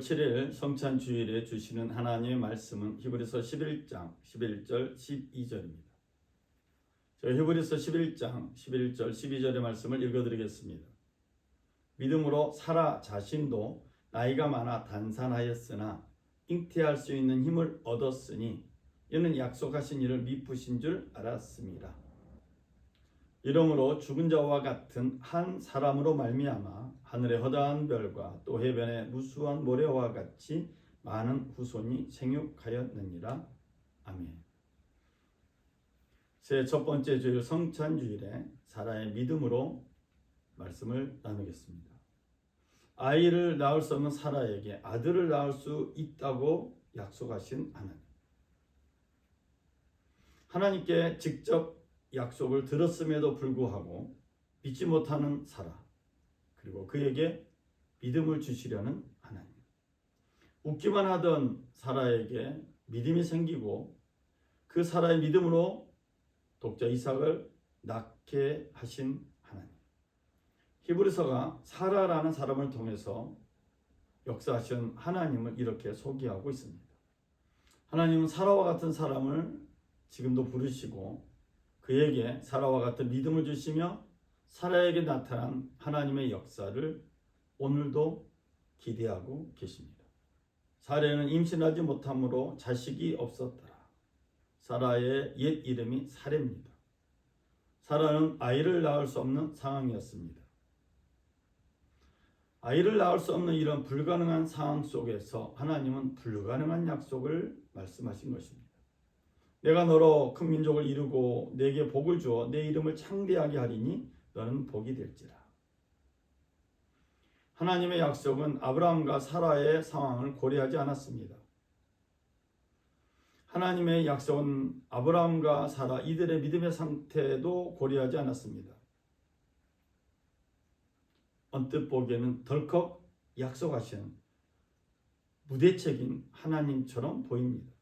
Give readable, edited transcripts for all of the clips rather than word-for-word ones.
7일 성찬 주일에 주시는 하나님의 말씀은 히브리서 11장 11절 12절입니다. 저 히브리서 11장 11절 12절의 말씀을 읽어드리겠습니다. 믿음으로 사라 자신도 나이가 많아 단산하였으나 잉태할 수 있는 힘을 얻었으니 이는 약속하신 이를 미쁘신 줄 알았습니다. 이러므로 죽은 자와 같은 한 사람으로 말미암아 하늘의 허다한 별과 또 해변의 무수한 모래와 같이 많은 후손이 생육하였느니라. 아멘. 제 첫 번째 주일 성찬 주일에 사라의 믿음으로 말씀을 나누겠습니다. 아이를 낳을 수 없는 사라에게 아들을 낳을 수 있다고 약속하신 하나님. 하나님께 직접 약속을 들었음에도 불구하고 믿지 못하는 사라, 그리고 그에게 믿음을 주시려는 하나님. 웃기만 하던 사라에게 믿음이 생기고 그 사라의 믿음으로 독자 이삭을 낳게 하신 하나님. 히브리서가 사라라는 사람을 통해서 역사하신 하나님을 이렇게 소개하고 있습니다. 하나님은 사라와 같은 사람을 지금도 부르시고 그에게 사라와 같은 믿음을 주시며 사라에게 나타난 하나님의 역사를 오늘도 기대하고 계십니다. 사라는 임신하지 못함으로 자식이 없었더라. 사라의 옛 이름이 사레입니다. 사라는 아이를 낳을 수 없는 상황이었습니다. 아이를 낳을 수 없는 이런 불가능한 상황 속에서 하나님은 불가능한 약속을 말씀하신 것입니다. 내가 너로 큰 민족을 이루고 내게 복을 주어 내 이름을 창대하게 하리니 너는 복이 될지라. 하나님의 약속은 아브라함과 사라의 상황을 고려하지 않았습니다. 하나님의 약속은 아브라함과 사라 이들의 믿음의 상태도 고려하지 않았습니다. 언뜻 보기에는 덜컥 약속하신 무대책인 하나님처럼 보입니다.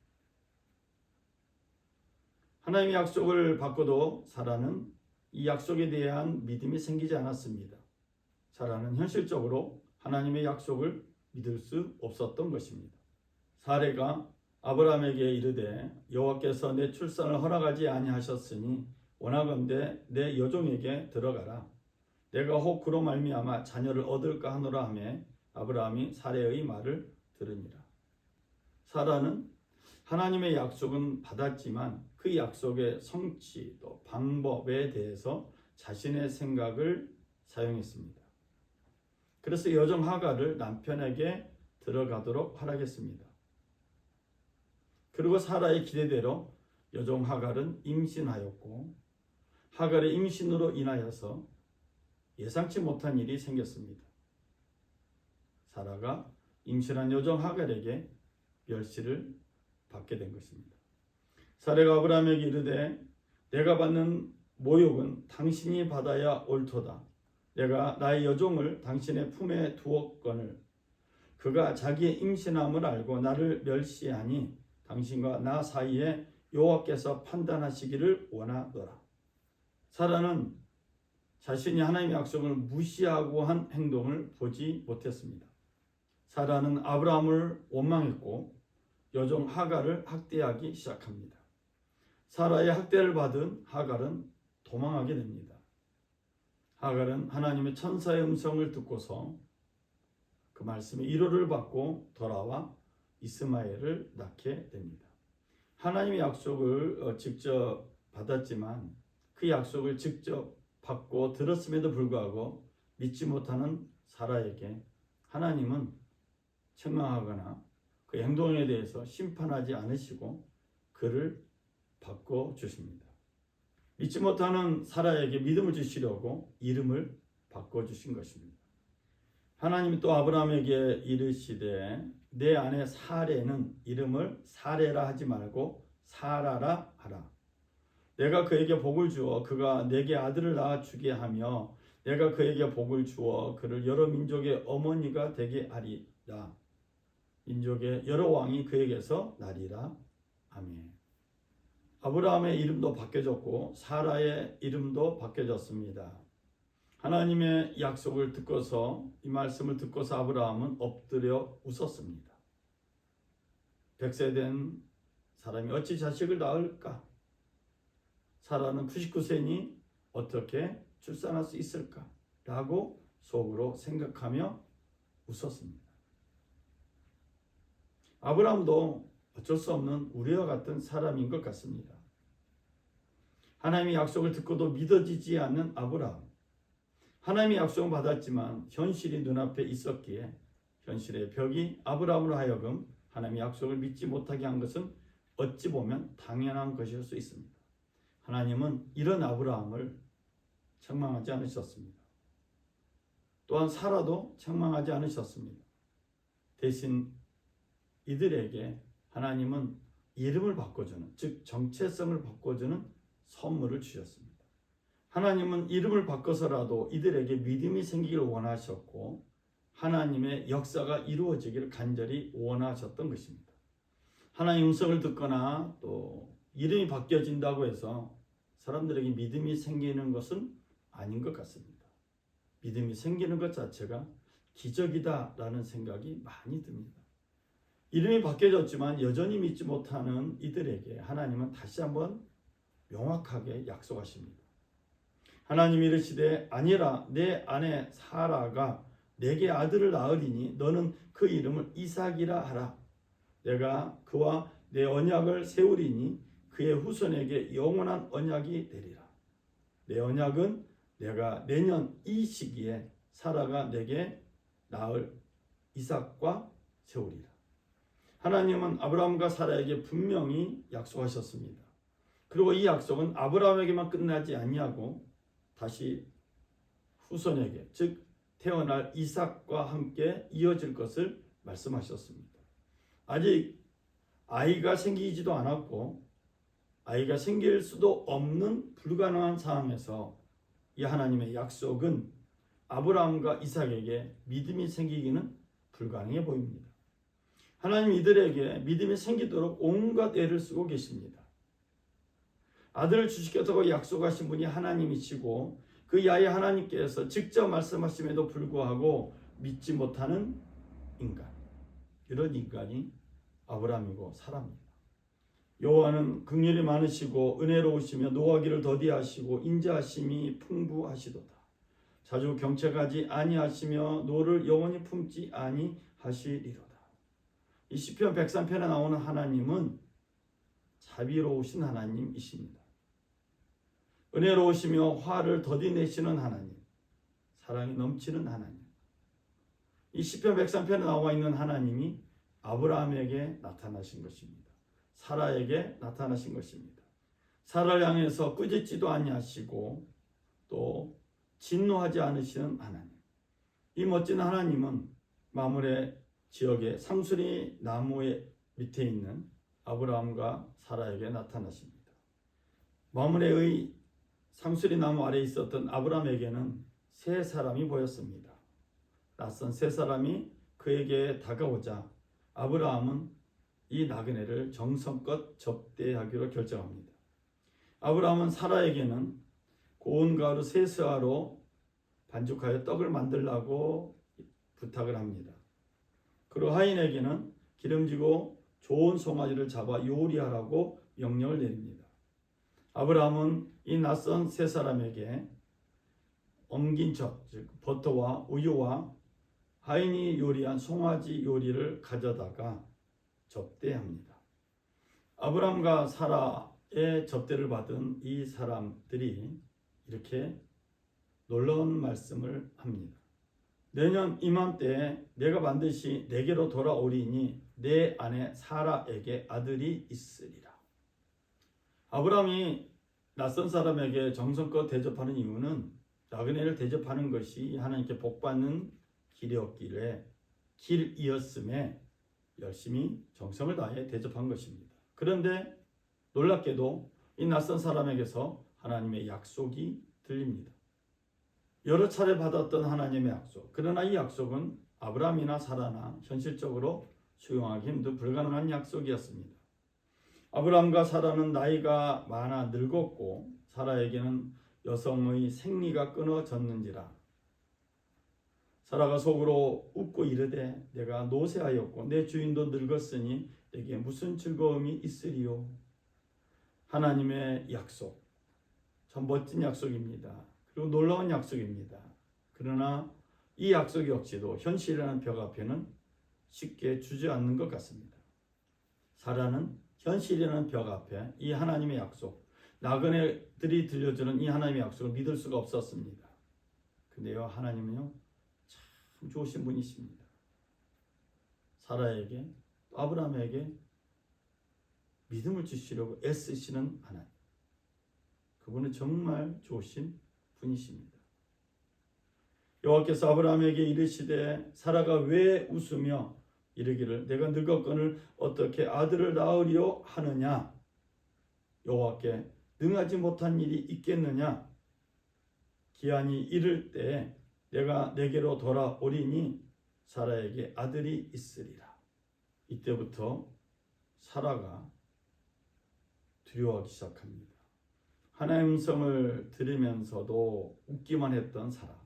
하나님의 약속을 받고도 사라는 이 약속에 대한 믿음이 생기지 않았습니다. 사라는 현실적으로 하나님의 약속을 믿을 수 없었던 것입니다. 사레가 아브라함에게 이르되 여호와께서 내 출산을 허락하지 아니하셨으니 원하건대 내 여종에게 들어가라. 내가 혹 그로 말미암아 자녀를 얻을까 하노라 하매 아브라함이 사레의 말을 들으니라. 사라는 하나님의 약속은 받았지만 그 약속의 성취 또 방법에 대해서 자신의 생각을 사용했습니다. 그래서 여종 하갈을 남편에게 들어가도록 허락했습니다. 그리고 사라의 기대대로 여종 하갈은 임신하였고 하갈의 임신으로 인하여서 예상치 못한 일이 생겼습니다. 사라가 임신한 여종 하갈에게 멸시를 받게 된 것입니다. 사라가 아브라함에게 이르되 내가 받는 모욕은 당신이 받아야 옳도다. 내가 나의 여종을 당신의 품에 두었거늘 그가 자기의 임신함을 알고 나를 멸시하니 당신과 나 사이에 여호와께서 판단하시기를 원하노라. 사라는 자신이 하나님의 약속을 무시하고 한 행동을 보지 못했습니다. 사라는 아브라함을 원망했고 여종 하갈을 학대하기 시작합니다. 사라의 학대를 받은 하갈은 도망하게 됩니다. 하갈은 하나님의 천사의 음성을 듣고서 그 말씀에 위로를 받고 돌아와 이스마엘을 낳게 됩니다. 하나님의 약속을 직접 받았지만 그 약속을 직접 받고 들었음에도 불구하고 믿지 못하는 사라에게 하나님은 책망하거나 그 행동에 대해서 심판하지 않으시고 그를 바꿔주십니다. 믿지 못하는 사라에게 믿음을 주시려고 이름을 바꿔주신 것입니다. 하나님이 또 아브라함에게 이르시되 내 아내 사레는 이름을 사레라 하지 말고 사라라 하라. 내가 그에게 복을 주어 그가 내게 아들을 낳아 주게 하며 내가 그에게 복을 주어 그를 여러 민족의 어머니가 되게 하리라. 민족의 여러 왕이 그에게서 나리라. 아멘. 아브라함의 이름도 바뀌어졌고 사라의 이름도 바뀌어졌습니다. 하나님의 약속을 듣고서 이 말씀을 듣고서 아브라함은 엎드려 웃었습니다. 100세 된 사람이 어찌 자식을 낳을까? 사라는 99세니 어떻게 출산할 수 있을까? 라고 속으로 생각하며 웃었습니다. 아브라함도 어쩔 수 없는 우리와 같은 사람인 것 같습니다. 하나님의 약속을 듣고도 믿어지지 않는 아브라함. 하나님의 약속은 받았지만 현실이 눈앞에 있었기에 현실의 벽이 아브라함으로 하여금 하나님의 약속을 믿지 못하게 한 것은 어찌 보면 당연한 것일 수 있습니다. 하나님은 이런 아브라함을 책망하지 않으셨습니다. 또한 사라도 책망하지 않으셨습니다. 대신 이들에게 하나님은 이름을 바꿔주는, 즉 정체성을 바꿔주는 선물을 주셨습니다. 하나님은 이름을 바꿔서라도 이들에게 믿음이 생기기를 원하셨고 하나님의 역사가 이루어지기를 간절히 원하셨던 것입니다. 하나님 음성을 듣거나 또 이름이 바뀌어진다고 해서 사람들에게 믿음이 생기는 것은 아닌 것 같습니다. 믿음이 생기는 것 자체가 기적이다라는 생각이 많이 듭니다. 이름이 바뀌어졌지만 여전히 믿지 못하는 이들에게 하나님은 다시 한번 명확하게 약속하십니다. 하나님이 이르시되 아니라 내 아내 사라가 내게 아들을 낳으리니 너는 그 이름을 이삭이라 하라. 내가 그와 내 언약을 세우리니 그의 후손에게 영원한 언약이 되리라. 내 언약은 내가 내년 이 시기에 사라가 내게 낳을 이삭과 세우리라. 하나님은 아브라함과 사라에게 분명히 약속하셨습니다. 그리고 이 약속은 아브라함에게만 끝나지 아니하고 다시 후손에게, 즉 태어날 이삭과 함께 이어질 것을 말씀하셨습니다. 아직 아이가 생기지도 않았고 아이가 생길 수도 없는 불가능한 상황에서 이 하나님의 약속은 아브라함과 이삭에게 믿음이 생기기는 불가능해 보입니다. 하나님 이들에게 믿음이 생기도록 온갖 애를 쓰고 계십니다. 아들을 주시겠다고 약속하신 분이 하나님이시고 그 야훼 하나님께서 직접 말씀하심에도 불구하고 믿지 못하는 인간, 이런 인간이 아브라함이고 사라입니다. 여호와는 긍휼이 많으시고 은혜로우시며 노하기를 더디하시고 인자하심이 풍부하시도다. 자주 경책하지 아니하시며 노를 영원히 품지 아니하시리로다. 이 시편 103편에 나오는 하나님은 자비로우신 하나님이십니다. 은혜로우시며 화를 더디내시는 하나님, 사랑이 넘치는 하나님. 이 시편 103편에 나와 있는 하나님이 아브라함에게 나타나신 것입니다. 사라에게 나타나신 것입니다. 사라를 향해서 꾸짖지도 아니하시고 또 진노하지 않으시는 하나님. 이 멋진 하나님은 마므레 지역의 상수리 나무의 밑에 있는 아브라함과 사라에게 나타나십니다. 마므레의 상수리 나무 아래에 있었던 아브라함에게는 세 사람이 보였습니다. 낯선 세 사람이 그에게 다가오자 아브라함은 이 나그네를 정성껏 접대하기로 결정합니다. 아브라함은 사라에게는 고운 가루 세 스아로 반죽하여 떡을 만들라고 부탁을 합니다. 그리고 하인에게는 기름지고 좋은 송아지를 잡아 요리하라고 명령을 내립니다. 아브라함은 이 낯선 세 사람에게 엉긴 젖, 즉 버터와 우유와 하인이 요리한 송아지 요리를 가져다가 접대합니다. 아브라함과 사라의 접대를 받은 이 사람들이 이렇게 놀라운 말씀을 합니다. 내년 이맘때에 내가 반드시 내게로 돌아오리니 내 아내 사라에게 아들이 있으리라. 아브라함이 낯선 사람에게 정성껏 대접하는 이유는 나그네를 대접하는 것이 하나님께 복받는 길이었기에 길이었음에 열심히 정성을 다해 대접한 것입니다. 그런데 놀랍게도 이 낯선 사람에게서 하나님의 약속이 들립니다. 여러 차례 받았던 하나님의 약속, 그러나 이 약속은 아브라함이나 사라나 현실적으로 수용하기 힘든 불가능한 약속이었습니다. 아브라함과 사라는 나이가 많아 늙었고 사라에게는 여성의 생리가 끊어졌는지라 사라가 속으로 웃고 이르되 내가 노쇠하였고 내 주인도 늙었으니 내게 무슨 즐거움이 있으리요. 하나님의 약속, 참 멋진 약속입니다. 그리고 놀라운 약속입니다. 그러나 이 약속 역시도 현실이라는 벽 앞에는 쉽게 주저앉는 것 같습니다. 사라는 현실이라는 벽 앞에 이 하나님의 약속, 나그네들이 들려주는 이 하나님의 약속을 믿을 수가 없었습니다. 근데요, 하나님은요 참 좋으신 분이십니다. 사라에게, 아브라함에게 믿음을 주시려고 애쓰시는 하나님, 그분은 정말 좋으신 분이십니다. 여호와께서 아브라함에게 이르시되 사라가 왜 웃으며 이르기를 내가 늙었거늘 어떻게 아들을 낳으리요 하느냐. 여호와께 능하지 못한 일이 있겠느냐. 기한이 이를 때 내가 내게로 돌아오리니 사라에게 아들이 있으리라. 이때부터 사라가 두려워하기 시작합니다. 하나님의 음성을 들으면서도 웃기만 했던 사라,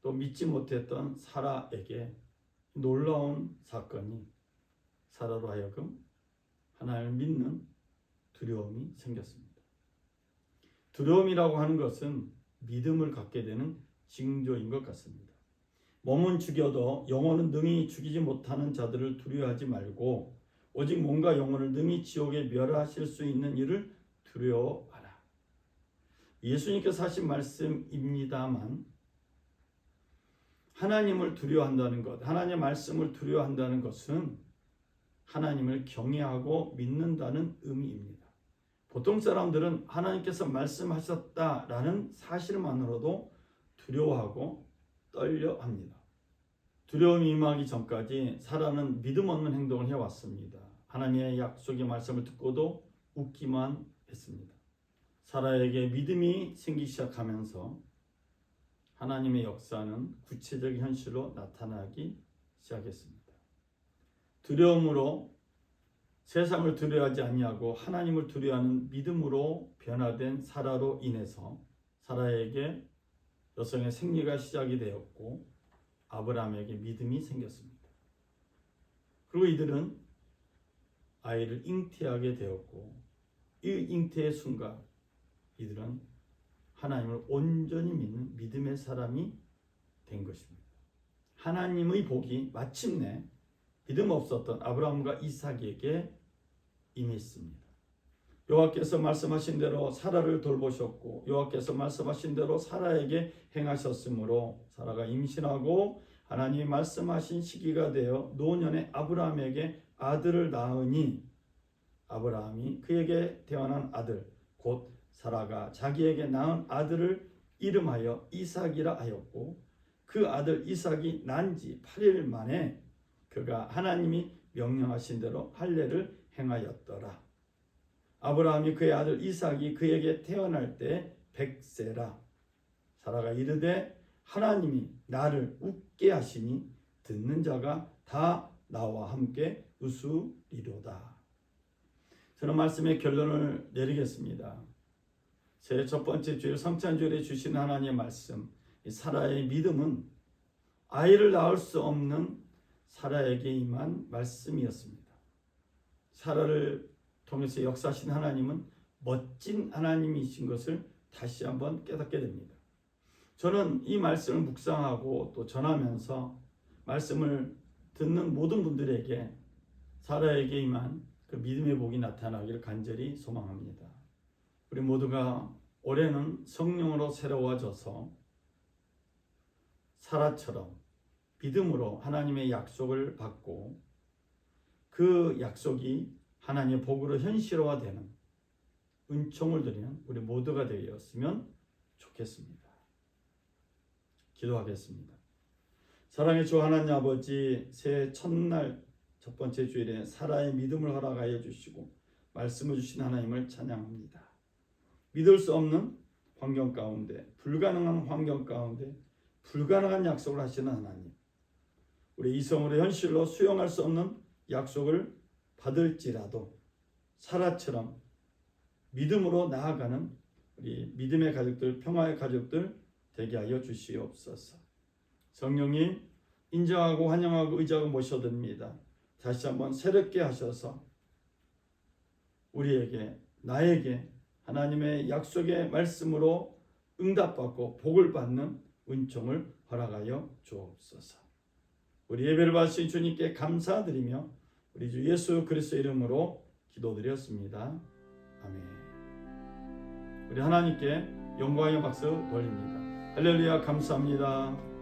또 믿지 못했던 사라에게 놀라운 사건이 사라로 하여금 하나님을 믿는 두려움이 생겼습니다. 두려움이라고 하는 것은 믿음을 갖게 되는 징조인 것 같습니다. 몸은 죽여도 영혼은 능히 죽이지 못하는 자들을 두려워하지 말고 오직 몸과 영혼을 능히 지옥에 멸하실 수 있는 이를 두려워하라. 예수님께서 하신 말씀입니다만 하나님을 두려워한다는 것, 하나님의 말씀을 두려워한다는 것은 하나님을 경외하고 믿는다는 의미입니다. 보통 사람들은 하나님께서 말씀하셨다라는 사실만으로도 두려워하고 떨려합니다. 두려움이 임하기 전까지 사라는 믿음 없는 행동을 해왔습니다. 하나님의 약속의 말씀을 듣고도 웃기만 했습니다. 사라에게 믿음이 생기기 시작하면서 하나님의 역사는 구체적인 현실로 나타나기 시작했습니다. 두려움으로 세상을 두려워하지 아니하고 하나님을 두려워하는 믿음으로 변화된 사라로 인해서 사라에게 여성의 생리가 시작이 되었고 아브라함에게 믿음이 생겼습니다. 그리고 이들은 아이를 잉태하게 되었고 이 잉태의 순간 이들은 하나님을 온전히 믿는 믿음의 사람이 된 것입니다. 하나님의 복이 마침내 믿음 없었던 아브라함과 이삭에게 임했습니다. 여호와께서 말씀하신 대로 사라를 돌보셨고 여호와께서 말씀하신 대로 사라에게 행하셨으므로 사라가 임신하고 하나님이 말씀하신 시기가 되어 노년의 아브라함에게 아들을 낳으니 아브라함이 그에게 태어난 아들 곧 사라가 자기에게 낳은 아들을 이름하여 이삭이라 하였고 그 아들 이삭이 난 지 8일 만에 그가 하나님이 명령하신 대로 할례를 행하였더라. 아브라함이 그의 아들 이삭이 그에게 태어날 때 100세라. 사라가 이르되 하나님이 나를 웃게 하시니 듣는 자가 다 나와 함께 웃으리로다. 저는 말씀의 결론을 내리겠습니다. 제 첫 번째 주일 성찬주일에 주신 하나님의 말씀, 사라의 믿음은 아이를 낳을 수 없는 사라에게 임한 말씀이었습니다. 사라를 통해서 역사하신 하나님은 멋진 하나님이신 것을 다시 한번 깨닫게 됩니다. 저는 이 말씀을 묵상하고 또 전하면서 말씀을 듣는 모든 분들에게 사라에게 임한 그 믿음의 복이 나타나기를 간절히 소망합니다. 우리 모두가 올해는 성령으로 새로워져서 사라처럼 믿음으로 하나님의 약속을 받고 그 약속이 하나님의 복으로 현실화되는 은총을 드리는 우리 모두가 되었으면 좋겠습니다. 기도하겠습니다. 사랑의 주 하나님 아버지, 새해 첫날 첫 번째 주일에 사라의 믿음을 허락하여 주시고 말씀을 주신 하나님을 찬양합니다. 믿을 수 없는 환경 가운데, 불가능한 환경 가운데 불가능한 약속을 하시는 하나님, 우리 이성으로 현실로 수용할 수 없는 약속을 받을지라도 사라처럼 믿음으로 나아가는 우리 믿음의 가족들, 평화의 가족들 되게 하여 주시옵소서. 성령님 인정하고 환영하고 의지하고 모셔듭니다. 다시 한번 새롭게 하셔서 우리에게 나에게 하나님의 약속의 말씀으로 응답받고 복을 받는 은총을 허락하여 주옵소서. 우리 예배를 받으신 주님께 감사드리며 우리 주 예수 그리스도의 이름으로 기도드렸습니다. 아멘. 우리 하나님께 영광의 박수 돌립니다. 할렐루야 감사합니다.